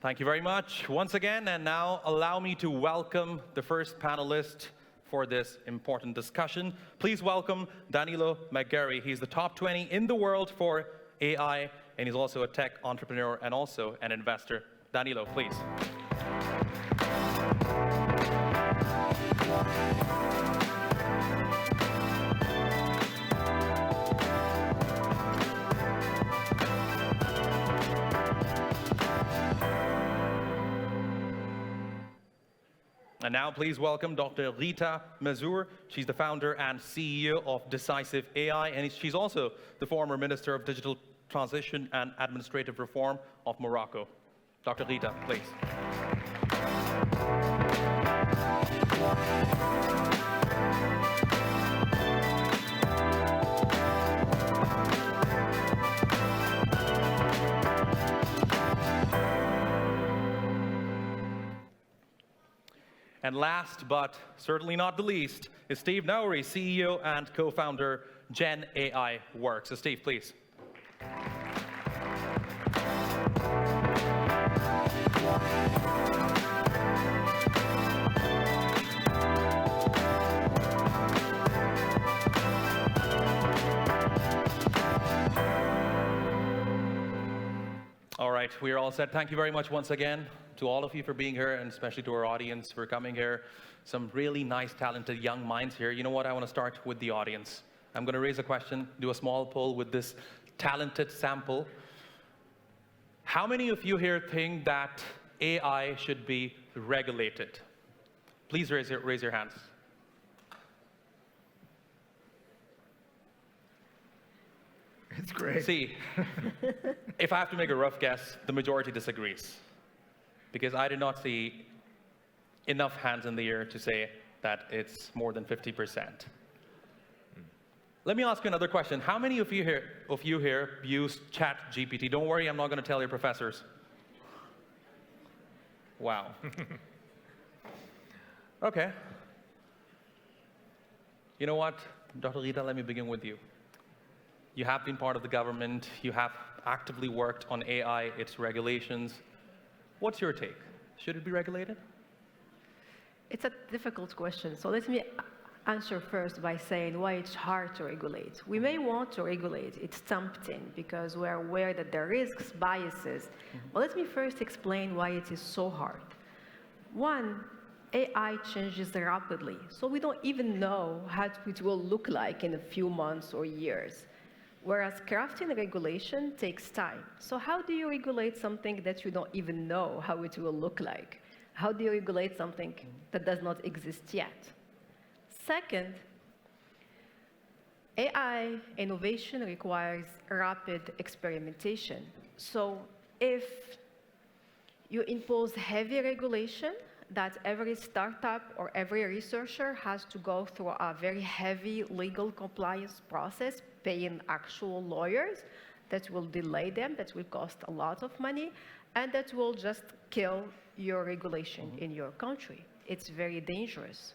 Thank you very much once again, and now allow me to welcome the first panelist for this important discussion. Please welcome Danilo McGarry. He's the top 20 in the world for AI, and he's also a tech entrepreneur and also an investor. Danilo, please. And now please welcome Dr. Rita Mazur. She's the founder and CEO of Decisive AI, and she's also the former Minister of Digital Transition and Administrative Reform of Morocco. Dr. Rita, please. And last, but certainly not the least, is Steve Nouri, CEO and co-founder Gen AI Works. So Steve, please. All right, we are all set. Thank you very much once again to all of you for being here, and especially to our audience for coming here. Some really nice, talented young minds here. You know what? I want to start with the audience. I'm going to raise a question, do a small poll with this talented sample. How many of you here think that AI should be regulated? Please raise your hands. It's great. See, if I have to make a rough guess, the majority disagrees. Because I did not see enough hands in the air to say that it's more than 50%. Let me ask you another question. How many of you here use ChatGPT? Don't worry, I'm not going to tell your professors. Wow. Okay. You know what, Dr. Rita, let me begin with you. You have been part of the government. You have actively worked on AI, its regulations. What's your take? Should it be regulated? It's a difficult question. So let me answer first by saying why it's hard to regulate. We may want to regulate. It's tempting because we're aware that there are risks, biases. But let me first explain why it is so hard. One, AI changes rapidly. So we don't even know how it will look like in a few months or years. Whereas crafting regulation takes time. So how do you regulate something that you don't even know how it will look like? How do you regulate something that does not exist yet? Second, AI innovation requires rapid experimentation. So if you impose heavy regulation, that every startup or every researcher has to go through a very heavy legal compliance process, paying actual lawyers, that will delay them, that will cost a lot of money, and that will just kill your regulation in your country. It's very dangerous.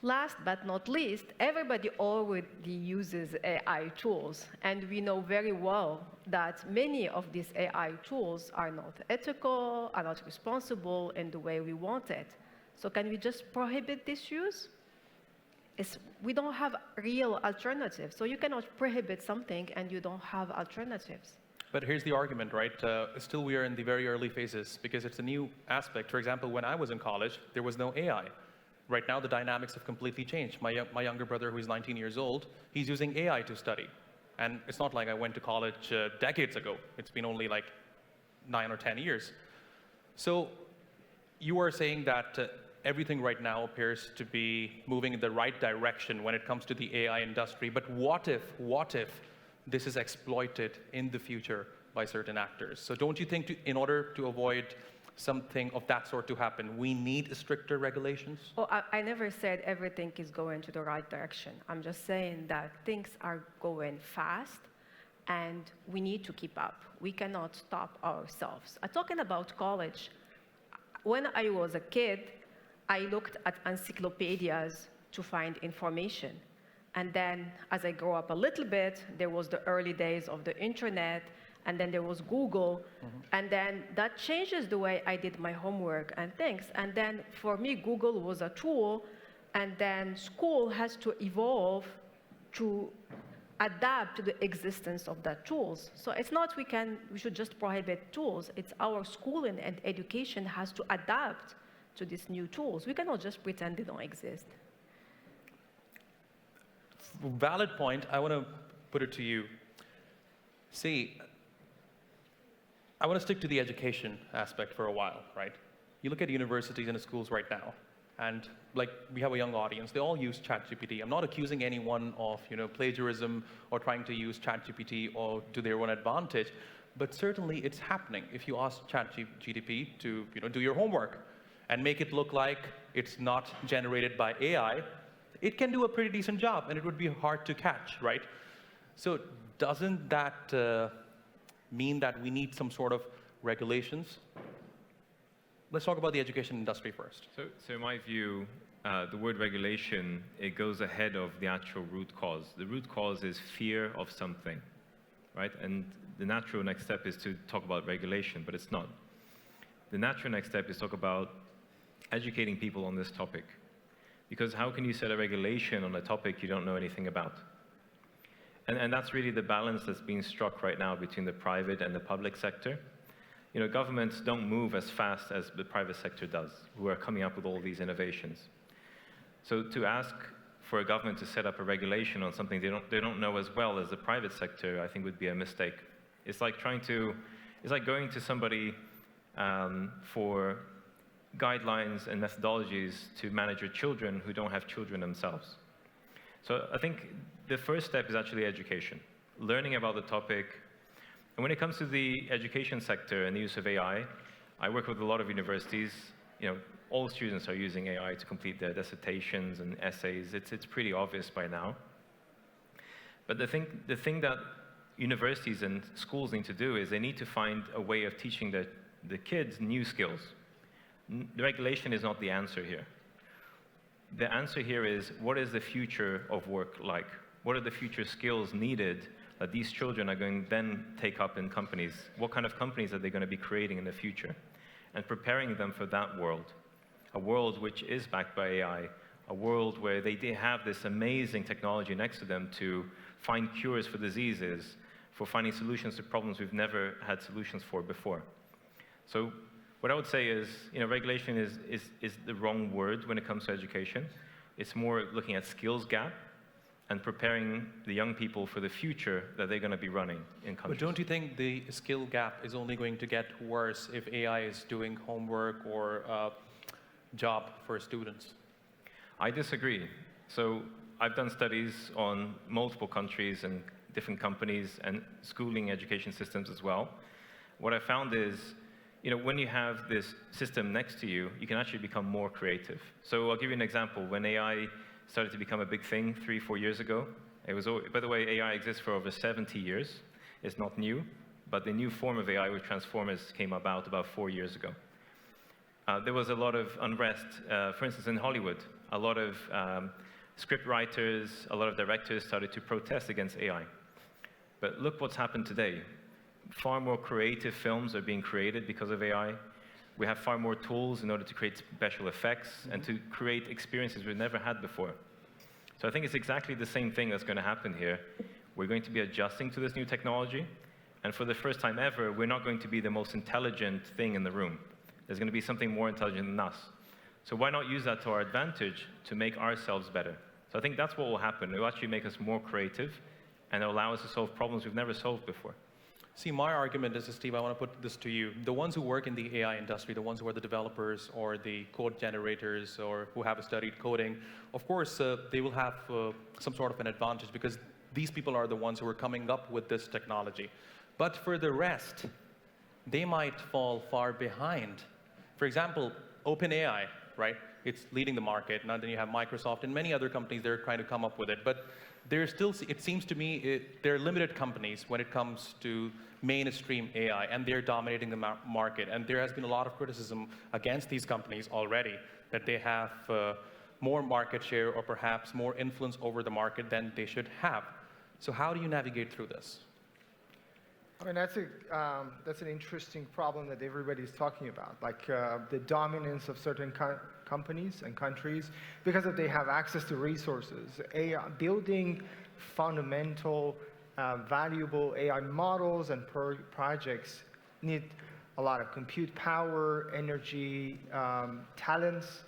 Last but not least, everybody already uses AI tools, and we know very well that many of these AI tools are not ethical, are not responsible in the way we want it. So can we just prohibit this use? We don't have real alternatives. So you cannot prohibit something and you don't have alternatives. But here's the argument, right? Still, we are in the very early phases because it's a new aspect. For example, when I was in college, there was no AI. Right now, the dynamics have completely changed. My younger brother, who is 19 years old, he's using AI to study. And it's not like I went to college decades ago. It's been only like 9 or 10 years. So you are saying that everything right now appears to be moving in the right direction when it comes to the AI industry. But what if this is exploited in the future by certain actors? So don't you think in order to avoid something of that sort to happen, we need stricter regulations? Oh, I never said everything is going to the right direction. I'm just saying that things are going fast and we need to keep up. We cannot stop ourselves. Talking about college, when I was a kid, I looked at encyclopedias to find information. And then as I grew up a little bit, there was the early days of the internet, and then there was Google, and then that changes the way I did my homework and things. And then for me, Google was a tool, and then school has to evolve to adapt to the existence of that tools. So it's not we should just prohibit tools. It's our school and education has to adapt to these new tools. We cannot just pretend they don't exist. Valid point. I want to put it to you. See, I want to stick to the education aspect for a while, right? You look at universities and schools right now, and like we have a young audience, they all use ChatGPT. I'm not accusing anyone of plagiarism or trying to use ChatGPT or to their own advantage, but certainly it's happening. If you ask ChatGPT to do your homework and make it look like it's not generated by AI, it can do a pretty decent job, and it would be hard to catch, right? So doesn't that mean that we need some sort of regulations? Let's talk about the education industry first. So in my view, the word regulation, it goes ahead of the actual root cause. The root cause is fear of something, right? And the natural next step is to talk about regulation, but it's not. The natural next step is to talk about educating people on this topic. Because how can you set a regulation on a topic you don't know anything about? And that's really the balance that's being struck right now between the private and the public sector. Governments don't move as fast as the private sector does, who are coming up with all these innovations. So to ask for a government to set up a regulation on something they don't know as well as the private sector, I think would be a mistake. It's like going to somebody for guidelines and methodologies to manage your children who don't have children themselves. So I think the first step is actually education, learning about the topic. And when it comes to the education sector and the use of AI, I work with a lot of universities. All students are using AI to complete their dissertations and essays. It's pretty obvious by now. But the thing that universities and schools need to do is they need to find a way of teaching the kids new skills. The regulation is not the answer here. The answer here is, what is the future of work like? What are the future skills needed that these children are going to then take up in companies? What kind of companies are they going to be creating in the future? And preparing them for that world, a world which is backed by AI, a world where they have this amazing technology next to them to find cures for diseases, for finding solutions to problems we've never had solutions for before. So what I would say is, regulation is the wrong word when it comes to education. It's more looking at skills gap and preparing the young people for the future that they're going to be running in countries. But don't you think the skill gap is only going to get worse if AI is doing homework or job for students? I disagree. So I've done studies on multiple countries and different companies and schooling education systems as well. What I found is, when you have this system next to you, you can actually become more creative. So I'll give you an example. When AI started to become a big thing 3-4 years ago, by the way, AI exists for over 70 years. It's not new, but the new form of AI with transformers came about 4 years ago. There was a lot of unrest, for instance, in Hollywood. A lot of script writers, a lot of directors started to protest against AI. But look what's happened today. Far more creative films are being created because of AI. We have far more tools in order to create special effects and to create experiences we've never had before. So I think it's exactly the same thing that's going to happen here. We're going to be adjusting to this new technology, and for the first time ever, we're not going to be the most intelligent thing in the room. There's going to be something more intelligent than us. So why not use that to our advantage to make ourselves better? So I think that's what will happen. It will actually make us more creative, and it'll allow us to solve problems we've never solved before. See, my argument is, Steve, I want to put this to you. The ones who work in the AI industry, the ones who are the developers or the code generators or who have studied coding, of course, they will have some sort of an advantage because these people are the ones who are coming up with this technology. But for the rest, they might fall far behind. For example, OpenAI, right? It's leading the market. Now then you have Microsoft and many other companies that are trying to come up with it. But there's still, it seems to me, there are limited companies when it comes to mainstream AI, and they're dominating the market. And there has been a lot of criticism against these companies already, that they have more market share or perhaps more influence over the market than they should have. So how do you navigate through this? I mean, that's an interesting problem that everybody's talking about, like the dominance of certain companies and countries because they have access to resources. AI, building fundamental, valuable AI models and projects need a lot of compute power, energy, talents,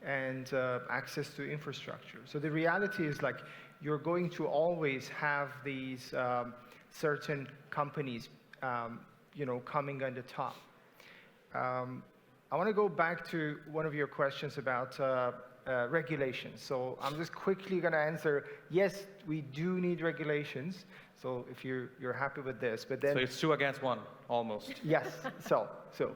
and access to infrastructure. So the reality is like you're going to always have these certain companies, coming on the top. I want to go back to one of your questions about regulations. So I'm just quickly going to answer, yes, we do need regulations. So if you're happy with this, but then... So it's 2 against 1, almost. Yes,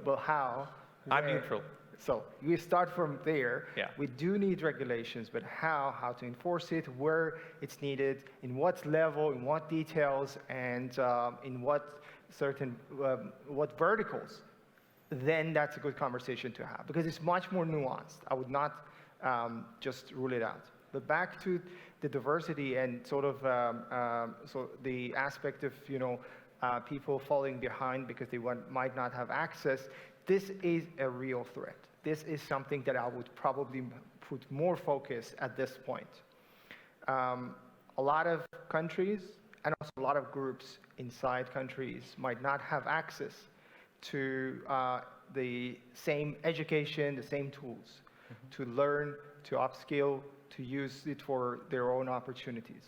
but how? I'm where? neutral. So we start from there. Yeah. We do need regulations, but how to enforce it, where it's needed, in what level, in what details, and in what what verticals, then that's a good conversation to have because it's much more nuanced. I would not just rule it out. But back to the diversity and sort of so the aspect of people falling behind because they might not have access. This is a real threat. This is something that I would probably put more focus at this point. A lot of countries and also a lot of groups inside countries might not have access to the same education, the same tools to learn, to upskill, to use it for their own opportunities.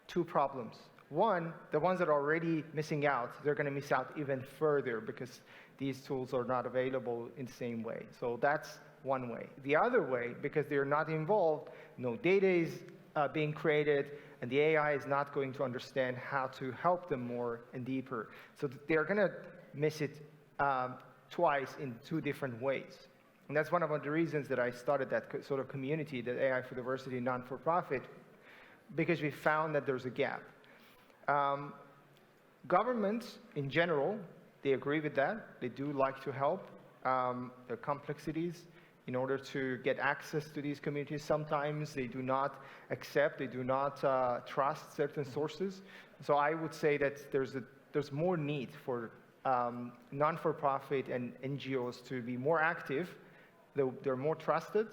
2 problems. One, the ones that are already missing out, they're going to miss out even further because these tools are not available in the same way. So that's one way. The other way, because they're not involved, no data is being created, and the AI is not going to understand how to help them more and deeper. So they're going to miss it twice in 2 different ways. And that's one of the reasons that I started that sort of community, the AI for Diversity non-for-profit, because we found that there's a gap. Governments, in general, they agree with that. They do like to help the complexities in order to get access to these communities. Sometimes they do not accept, they do not trust certain sources. So I would say that there's more need for non-for-profit and NGOs to be more active. They're more trusted.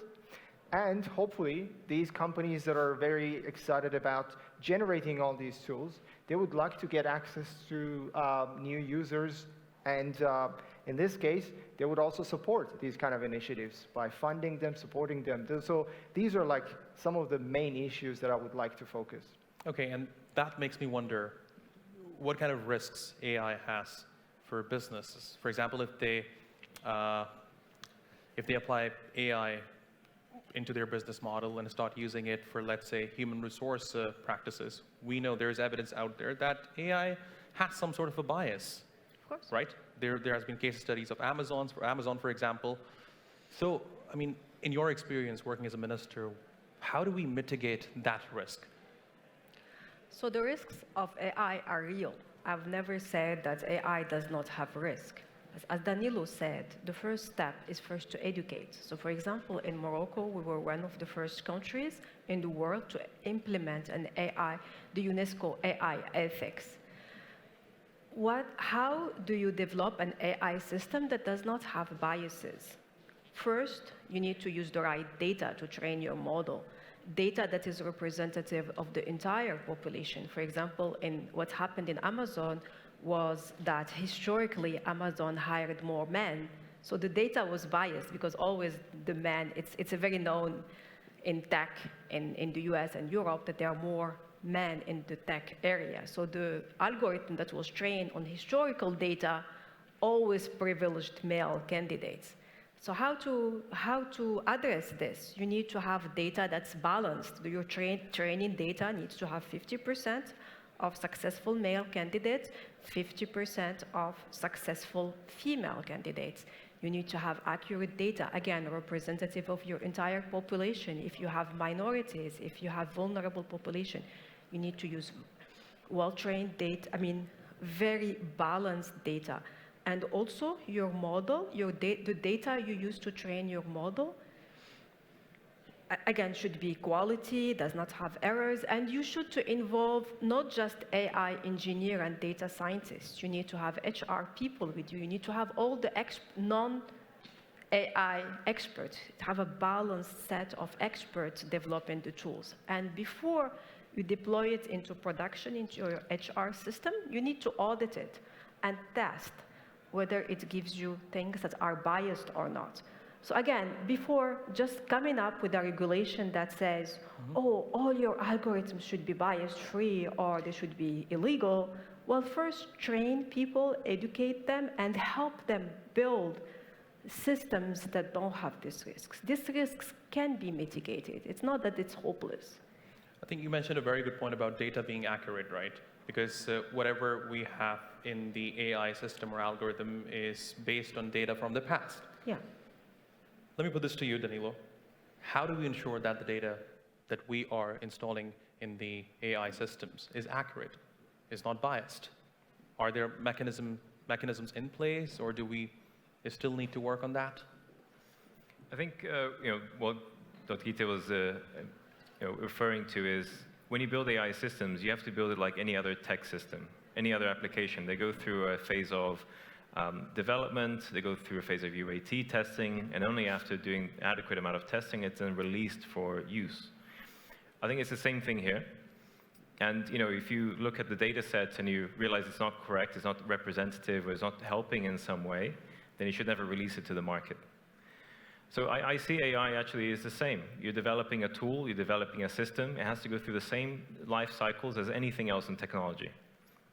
And hopefully, these companies that are very excited about generating all these tools, they would like to get access to new users. And in this case, they would also support these kind of initiatives by funding them, supporting them. So these are like some of the main issues that I would like to focus. Okay, and that makes me wonder what kind of risks AI has for businesses. For example, if they apply AI into their business model and start using it for, let's say, human resource practices, we know there's evidence out there that AI has some sort of a bias. Of course. Right? There has been case studies of Amazon, for example. So, I mean, in your experience working as a minister, how do we mitigate that risk? So the risks of AI are real. I've never said that AI does not have risk. As Danilo said, the first step is first to educate. So for example, in Morocco, we were one of the first countries in the world to implement the UNESCO AI ethics. How do you develop an AI system that does not have biases? First, you need to use the right data to train your model. Data that is representative of the entire population. For example, in what happened in Amazon was that historically Amazon hired more men. So the data was biased because always the men, it's a very known in tech in the US and Europe that there are more men in the tech area. So the algorithm that was trained on historical data always privileged male candidates. So how to address this? You need to have data that's balanced. Your training data needs to have 50% of successful male candidates, 50% of successful female candidates. You need to have accurate data, again, representative of your entire population. If you have minorities, if you have vulnerable population, you need to use well-trained data, very balanced data. And also your model, the data you use to train your model, again, should be quality, does not have errors, and you should to involve not just AI engineer and data scientists. You need to have HR people with you. You need to have all the non-AI experts, have a balanced set of experts developing the tools. And before you deploy it into production, into your HR system, you need to audit it and test whether it gives you things that are biased or not. So again, before just coming up with a regulation that says, oh, all your algorithms should be bias-free or they should be illegal, well, first train people, educate them, and help them build systems that don't have these risks. These risks can be mitigated. It's not that it's hopeless. I think you mentioned a very good point about data being accurate, right? Because whatever we have in the AI system or algorithm is based on data from the past. Yeah. Let me put this to you, Danilo. How do we ensure that the data that we are installing in the AI systems is accurate, is not biased? Are there mechanisms in place, or do we still need to work on that? I think what Dr. Gita was referring to is when you build AI systems, you have to build it like any other tech system, any other application. They go through a phase of development, they go through a phase of UAT testing, and only after doing adequate amount of testing, it's then released for use. I think it's the same thing here. And if you look at the data set and you realize it's not correct, it's not representative, or it's not helping in some way, then you should never release it to the market. So I see AI actually is the same. You're developing a tool, you're developing a system. It has to go through the same life cycles as anything else in technology.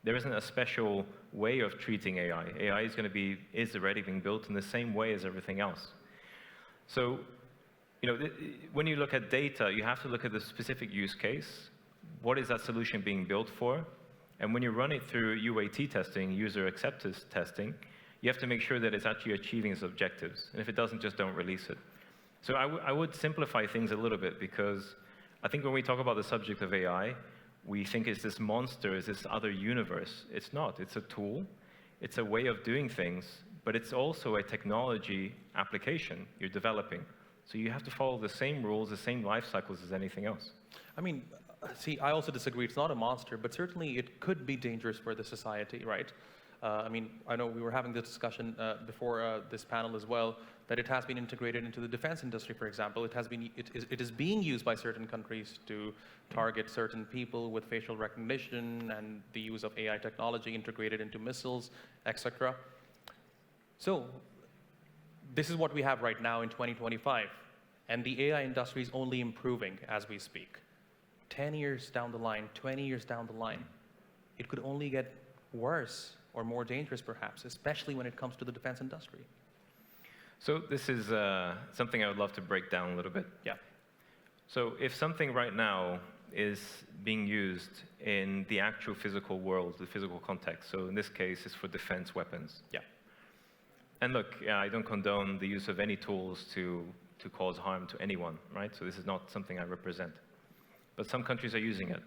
There isn't a special way of treating AI. AI is already being built in the same way as everything else. So, when you look at data, you have to look at the specific use case. What is that solution being built for? And when you run it through UAT testing, user acceptance testing, you have to make sure that it's actually achieving its objectives. And if it doesn't, just don't release it. So I would simplify things a little bit, because I think when we talk about the subject of AI, we think it's this monster, it's this other universe. It's not. It's a tool. It's a way of doing things, but it's also a technology application you're developing. So you have to follow the same rules, the same life cycles as anything else. I mean, see, I also disagree. It's not a monster, but certainly it could be dangerous for the society, right? I know we were having this discussion before this panel as well, that it has been integrated into the defense industry, for example. It is being used by certain countries to target certain people with facial recognition and the use of AI technology integrated into missiles, etc. So this is what we have right now in 2025, and the AI industry is only improving as we speak. 10 years down the line, 20 years down the line, it could only get worse or more dangerous, perhaps, especially when it comes to the defense industry. So this is something I would love to break down a little bit. Yeah. So if something right now is being used in the actual physical world, the physical context, so in this case, it's for defense weapons. Yeah. And look, I don't condone the use of any tools to cause harm to anyone, right? So this is not something I represent. But some countries are using it.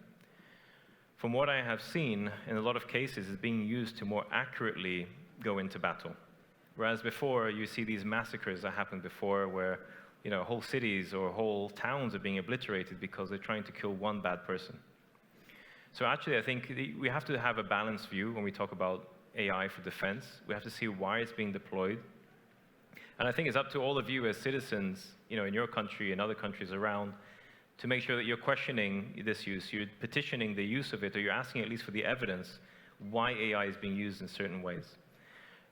From what I have seen, in a lot of cases, it's being used to more accurately go into battle. Whereas before, you see these massacres that happened before where whole cities or whole towns are being obliterated because they're trying to kill one bad person. So actually, I think we have to have a balanced view when we talk about AI for defense. We have to see why it's being deployed. And I think it's up to all of you as citizens, in your country and other countries around, to make sure that you're questioning this use, you're petitioning the use of it, or you're asking at least for the evidence why AI is being used in certain ways.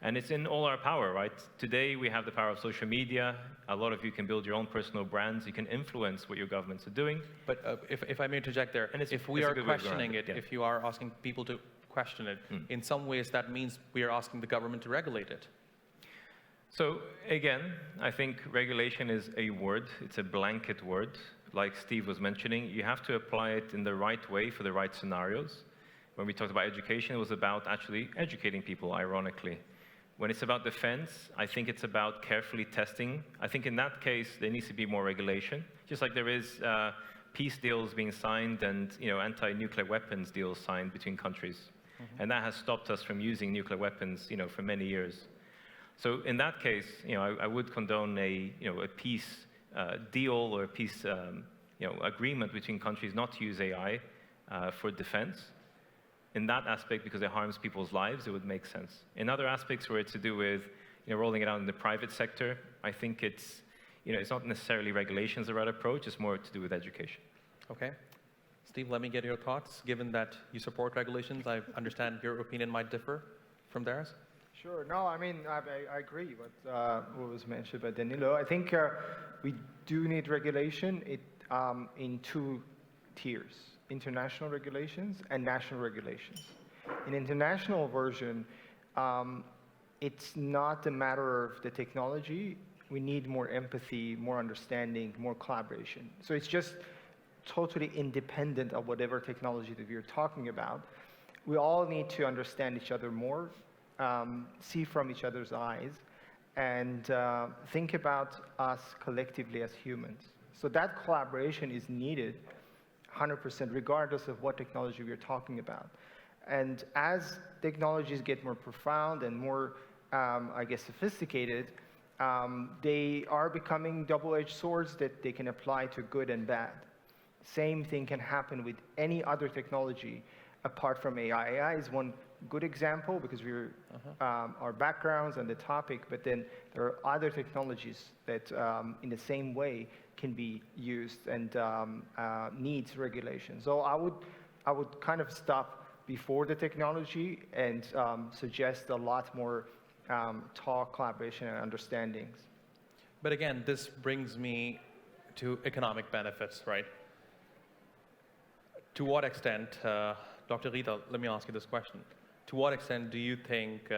And it's in all our power, right? Today, we have the power of social media. A lot of you can build your own personal brands. You can influence what your governments are doing. But if I may interject there, and if we are questioning it, yeah. if you are asking people to question it, in some ways that means we are asking the government to regulate it. So again, I think regulation is a word. It's a blanket word. Like Steve was mentioning, you have to apply it in the right way for the right scenarios. When we talked about education, it was about actually educating people, ironically. When it's about defense, I think it's about carefully testing. I think in that case, there needs to be more regulation. Just like there is peace deals being signed and anti-nuclear weapons deals signed between countries. Mm-hmm. And that has stopped us from using nuclear weapons for many years. So in that case, I would condone a peace deal or peace agreement between countries not to use AI for defense. In that aspect, because it harms people's lives, it would make sense. In other aspects where it's to do with rolling it out in the private sector, I think it's not necessarily regulations the right approach, it's more to do with education. Okay. Steve, let me get your thoughts. Given that you support regulations, I understand your opinion might differ from theirs. Sure. No, I mean, I agree with what was mentioned by Danilo. I think we do need regulation in two tiers, international regulations and national regulations. In international version, it's not a matter of the technology. We need more empathy, more understanding, more collaboration. So it's just totally independent of whatever technology that we're talking about. We all need to understand each other more, see from each other's eyes, and think about us collectively as humans. So that collaboration is needed 100%, regardless of what technology we're talking about. And as technologies get more profound and more, sophisticated, they are becoming double-edged swords that they can apply to good and bad. Same thing can happen with any other technology apart from AI. AI is one good example because we're our backgrounds and the topic, but then there are other technologies that in the same way can be used and needs regulation. So I would kind of stop before the technology and suggest a lot more talk, collaboration, and understandings. But again, this brings me to economic benefits, right? To what extent, Dr. Rita, let me ask you this question. To what extent do you think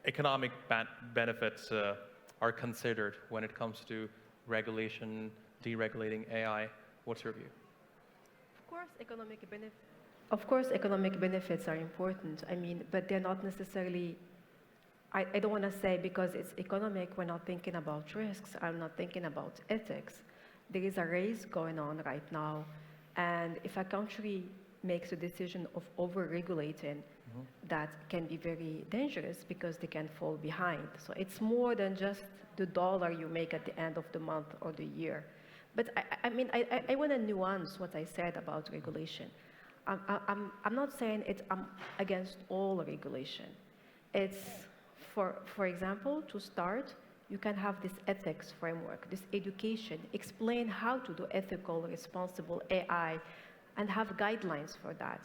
economic benefits are considered when it comes to regulation, deregulating AI? What's your view? Of course, economic benefits are important. I mean, but they're not necessarily. I don't want to say because it's economic, we're not thinking about risks. I'm not thinking about ethics. There is a race going on right now. And if a country makes a decision of over-regulating, that can be very dangerous because they can fall behind. So it's more than just the dollar you make at the end of the month or the year. But I want to nuance what I said about regulation. I'm not saying I'm against all regulation. It's, for example, to start, you can have this ethics framework, this education, explain how to do ethical, responsible AI, and have guidelines for that.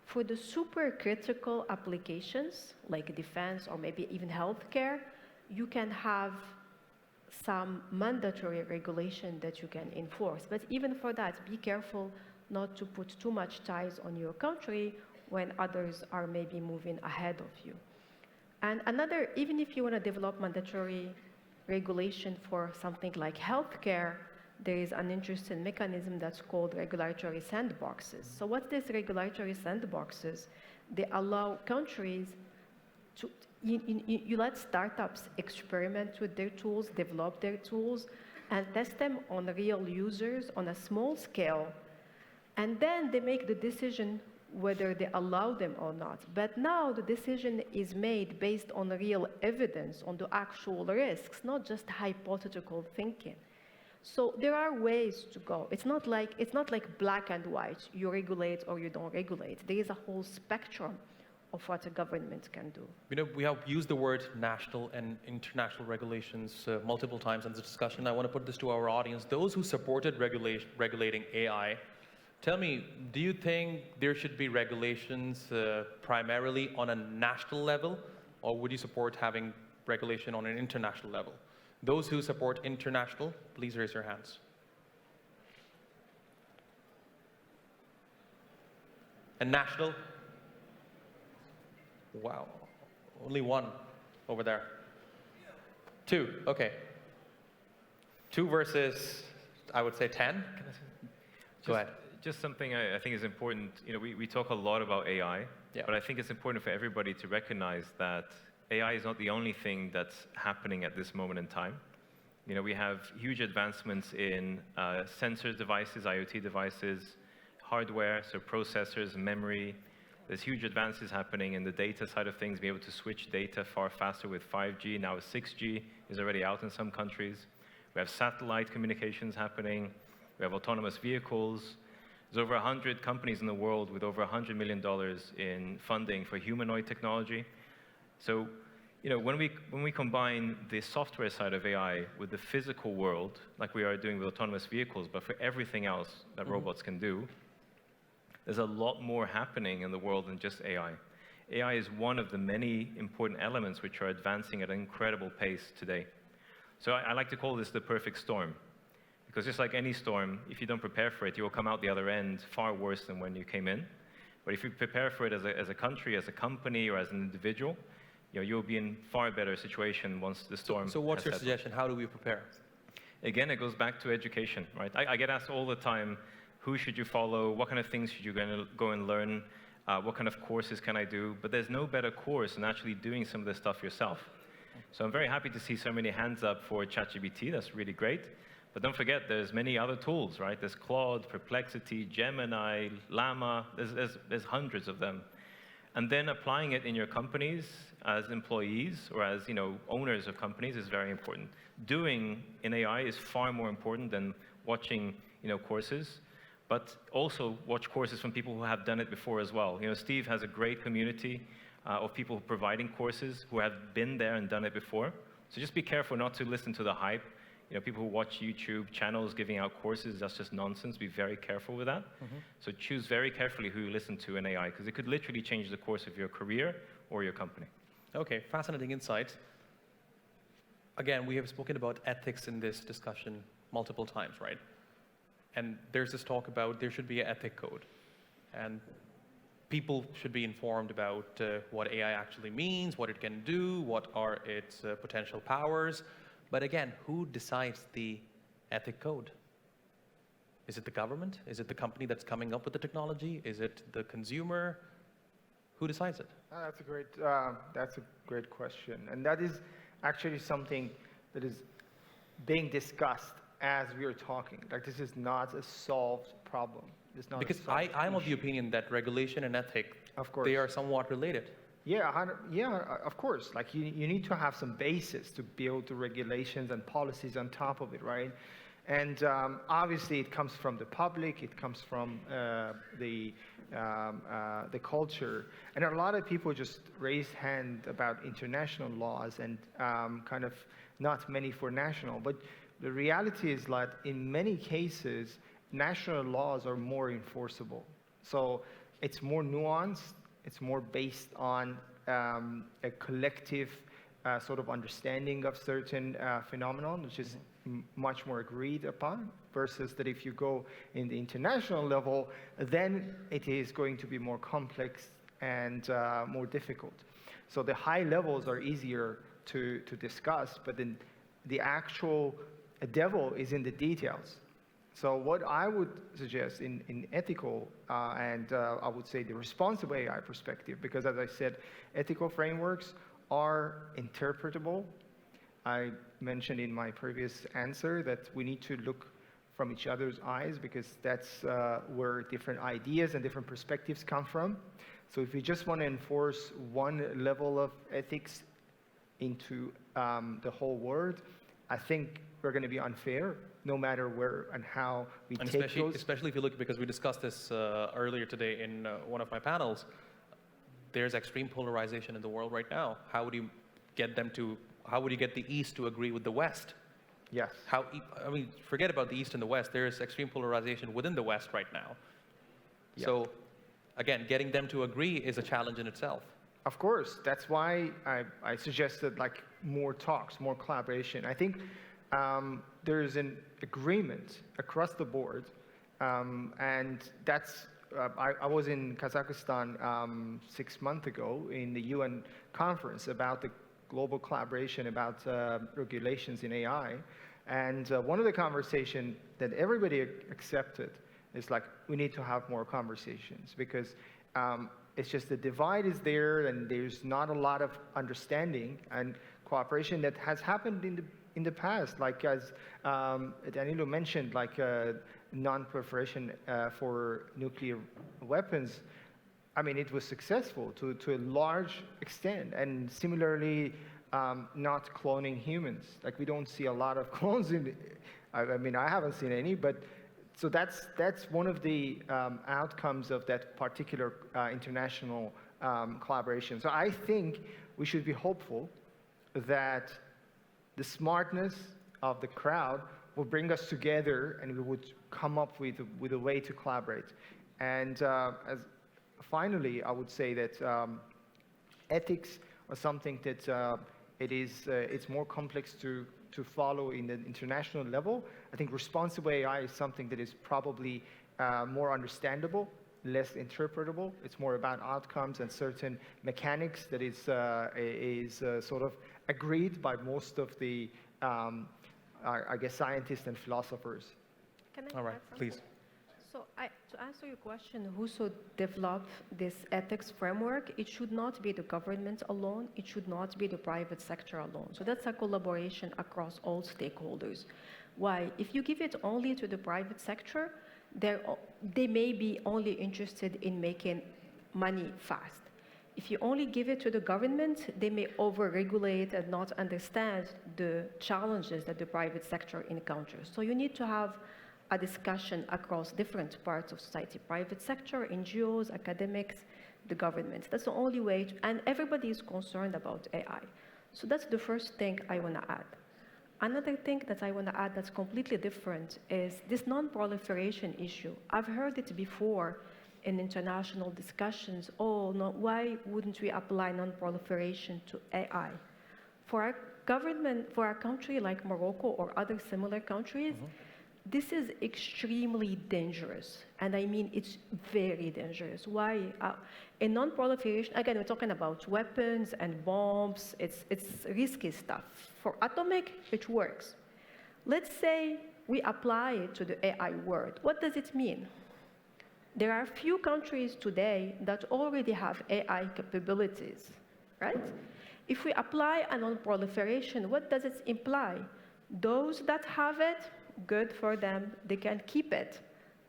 For the super critical applications, like defense or maybe even healthcare, you can have some mandatory regulation that you can enforce. But even for that, be careful not to put too much ties on your country when others are maybe moving ahead of you. And another, even if you want to develop mandatory regulation for something like healthcare, there is an interesting mechanism that's called regulatory sandboxes. So what these regulatory sandboxes? They allow countries to, you let startups experiment with their tools, develop their tools, and test them on real users on a small scale. And then they make the decision whether they allow them or not. But now the decision is made based on real evidence, on the actual risks, not just hypothetical thinking. So there are ways to go. It's not like black and white, you regulate or you don't regulate. There is a whole spectrum of what a government can do. You know, we have used the word national and international regulations multiple times in this discussion. I want to put this to our audience. Those who supported regulating AI, tell me, do you think there should be regulations primarily on a national level, or would you support having regulation on an international level? Those who support international, please raise your hands. And national? Wow, only one over there. Two, okay. 2 versus, I would say 10. Go ahead. Just something I think is important. You know, we talk a lot about AI, but I think it's important for everybody to recognize that AI is not the only thing that's happening at this moment in time. You know, we have huge advancements in sensor devices, IoT devices, hardware, so processors, memory. There's huge advances happening in the data side of things, being able to switch data far faster with 5G. Now 6G is already out in some countries. We have satellite communications happening. We have autonomous vehicles. There's over 100 companies in the world with over $100 million in funding for humanoid technology. So, when we combine the software side of AI with the physical world, like we are doing with autonomous vehicles, but for everything else that robots can do, there's a lot more happening in the world than just AI. AI is one of the many important elements which are advancing at an incredible pace today. So I like to call this the perfect storm. Because just like any storm, if you don't prepare for it, you will come out the other end far worse than when you came in. But if you prepare for it as a country, as a company, or as an individual, you'll be in far better situation once the storm So what's has your settled. suggestion? How do we prepare? Again, it goes back to education, right? I get asked all the time, who should you follow? What kind of things should you go and learn? What kind of courses can I do? But there's no better course than actually doing some of this stuff yourself. So I'm very happy to see so many hands up for ChatGPT. That's really great. But don't forget, there's many other tools, right? There's Claude, Perplexity, Gemini, Llama. There's hundreds of them. And then applying it in your companies as employees or as owners of companies is very important. Doing in AI is far more important than watching courses. But also watch courses from people who have done it before as well. Steve has a great community of people providing courses who have been there and done it before. So just be careful not to listen to the hype. People who watch YouTube channels giving out courses, that's just nonsense. Be very careful with that. So choose very carefully who you listen to in AI, because it could literally change the course of your career or your company. Okay, fascinating insights. Again, we have spoken about ethics in this discussion multiple times, right? And there's this talk about there should be an ethic code. And people should be informed about what AI actually means, what it can do, what are its potential powers. But again, who decides the ethic code? Is it the government? Is it the company that's coming up with the technology? Is it the consumer? Who decides it? That's a great question. And that is actually something that is being discussed as we are talking. Like, this is not a solved problem. It's not Because a solved I'm of the issue. opinion that regulation and ethic, Of course. they are somewhat related. Yeah, of course. Like, you need to have some basis to build the regulations and policies on top of it, right? And obviously, it comes from the public. It comes from the culture. And a lot of people just raise hand about international laws and kind of not many for national. But the reality is that in many cases, national laws are more enforceable. So it's more nuanced. It's more based on a collective sort of understanding of certain phenomenon, which is much more agreed upon, versus that if you go in the international level, then it is going to be more complex and more difficult. So the high levels are easier to discuss, but then the actual devil is in the details. So what I would suggest in ethical and I would say the responsible AI perspective, because as I said, ethical frameworks are interpretable. I mentioned in my previous answer that we need to look from each other's eyes, because that's where different ideas and different perspectives come from. So if we just want to enforce one level of ethics into the whole world, I think we're going to be unfair, no matter where and how we And take those. especially if you look, because we discussed this earlier today in one of my panels, there's extreme polarization in the world right now. How would you get the East to agree with the West? Yes. Forget about the East and the West. There's extreme polarization within the West right now. Yeah. So, again, getting them to agree is a challenge in itself. Of course, that's why I suggested like more talks, more collaboration. I think there is an agreement across the board, and that's. I was in Kazakhstan 6 months ago in the UN conference about the global collaboration about regulations in AI, and one of the conversations that everybody accepted is like, we need to have more conversations, because it's just the divide is there, and there's not a lot of understanding and cooperation that has happened in the past. Like as Danilo mentioned, like non-proliferation for nuclear weapons. I mean, it was successful to a large extent, and similarly, not cloning humans. Like we don't see a lot of clones in. I mean, I haven't seen any, but so that's one of the outcomes of that particular international collaboration. So I think we should be hopeful that the smartness of the crowd will bring us together, and we would come up with a way to collaborate. And finally, I would say that ethics are something that it's more complex to follow in the international level. I think responsible AI is something that is probably more understandable, less interpretable. It's more about outcomes and certain mechanics that is sort of agreed by most of the, I guess, scientists and philosophers. Can I All right, add something? please. So to answer your question, who should develop this ethics framework, it should not be the government alone, it should not be the private sector alone. So that's a collaboration across all stakeholders. Why? If you give it only to the private sector, they may be only interested in making money fast. If you only give it to the government, they may over-regulate and not understand the challenges that the private sector encounters. So you need to have a discussion across different parts of society, private sector, NGOs, academics, the government. That's the only way, and everybody is concerned about AI. So that's the first thing I want to add. Another thing that I want to add that's completely different is this non-proliferation issue. I've heard it before in international discussions. Oh, no, why wouldn't we apply non-proliferation to AI? For our government, for a country like Morocco or other similar countries, this is extremely dangerous, and I mean it's very dangerous. Why? In non-proliferation, again, we're talking about weapons and bombs. It's risky stuff. For atomic, it works. Let's say we apply it to the AI world. What does it mean? There are few countries today that already have AI capabilities, right? If we apply a non-proliferation, what does it imply? Those that have it, good for them, they can keep it.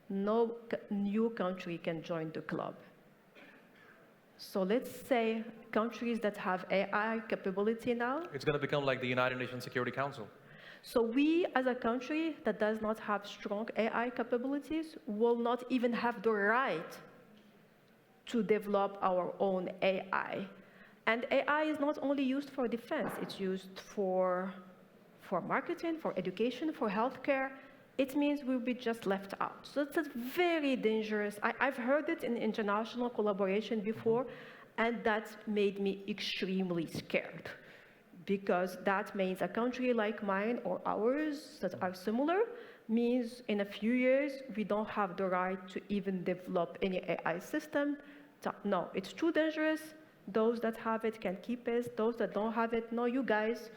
No new country can join the club. So let's say countries that have AI capability now. It's going to become like the United Nations Security Council. So we, as a country that does not have strong AI capabilities, will not even have the right to develop our own AI. And AI is not only used for defense, it's used for marketing, for education, for healthcare. It means we'll be just left out. So it's very dangerous. I've heard it in international collaboration before, and that made me extremely scared. Because that means a country like mine or ours that are similar means in a few years, we don't have the right to even develop any AI system. No, it's too dangerous. Those that have it can keep it. Those that don't have it, no, you guys,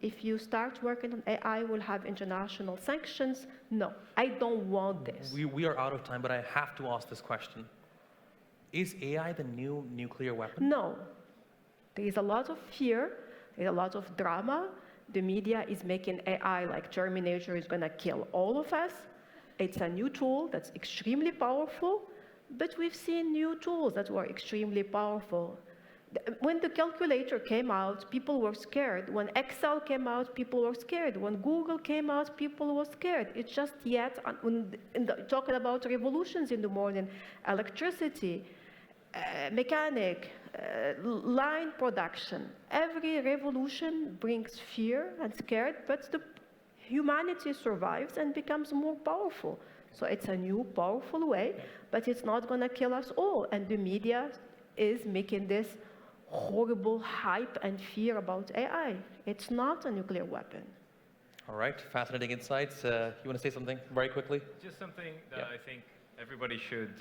if you start working on AI, we'll have international sanctions. No, I don't want this. We are out of time, but I have to ask this question. Is AI the new nuclear weapon? No. There is a lot of fear. There's a lot of drama. The media is making AI like Terminator is going to kill all of us. It's a new tool that's extremely powerful, but we've seen new tools that were extremely powerful. When the calculator came out, people were scared. When Excel came out, people were scared. When Google came out, people were scared. It's just yet, talking about revolutions in the morning, electricity, mechanic, line production. Every revolution brings fear and scared, but the humanity survives and becomes more powerful. So it's a new, powerful way, but it's not going to kill us all. And the media is making this horrible hype and fear about AI. It's not a nuclear weapon. All right, fascinating insights. You want to say something very quickly? Just something that I think everybody should,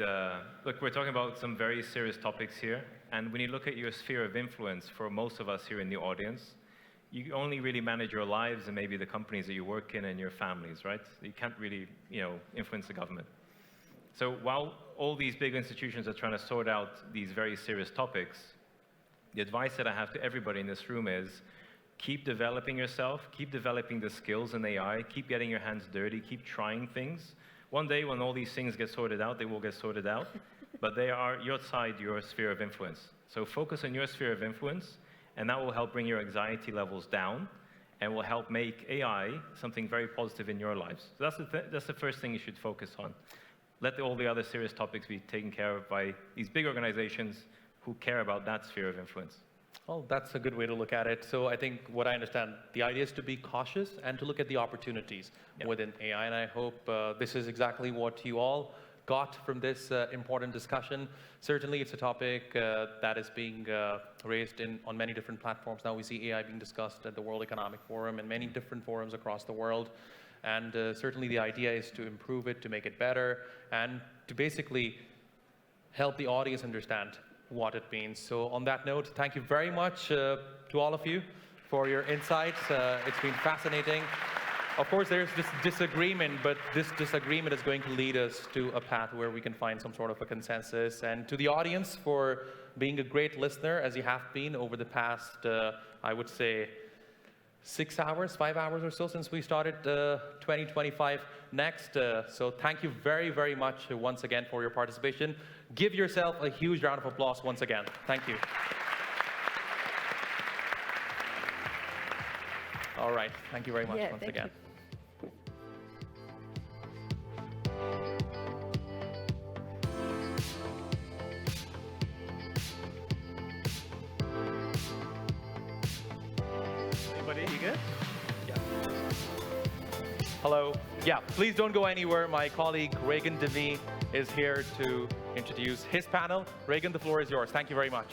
look, we're talking about some very serious topics here, and when you look at your sphere of influence, for most of us here in the audience, you only really manage your lives and maybe the companies that you work in and your families, right? You can't really, influence the government. So while all these big institutions are trying to sort out these very serious topics, the advice that I have to everybody in this room is keep developing yourself, keep developing the skills in AI, keep getting your hands dirty, keep trying things. One day when all these things get sorted out, they will get sorted out, but they are your sphere of influence. So focus on your sphere of influence and that will help bring your anxiety levels down and will help make AI something very positive in your lives. So that's the first thing you should focus on. Let all the other serious topics be taken care of by these big organizations who care about that sphere of influence. Well, that's a good way to look at it. So I think what I understand, the idea is to be cautious and to look at the opportunities within AI. And I hope this is exactly what you all got from this important discussion. Certainly, it's a topic that is being raised on many different platforms. Now we see AI being discussed at the World Economic Forum and many different forums across the world. And certainly the idea is to improve it, to make it better, and to basically help the audience understand what it means. So on that note, thank you very much to all of you for your insights. It's been fascinating. Of course, there's this disagreement, but this disagreement is going to lead us to a path where we can find some sort of a consensus. And to the audience for being a great listener, as you have been over the past, I would say, 5 hours or so since we started 2025 Next. So thank you very, very much once again for your participation. Give yourself a huge round of applause once again. Thank you. All right. Thank you very much once thank again. you. Everybody, you good? Yeah. Hello. Yeah, please don't go anywhere. My colleague, Regan Devi, is here to introduce his panel. Regan, the floor is yours. Thank you very much.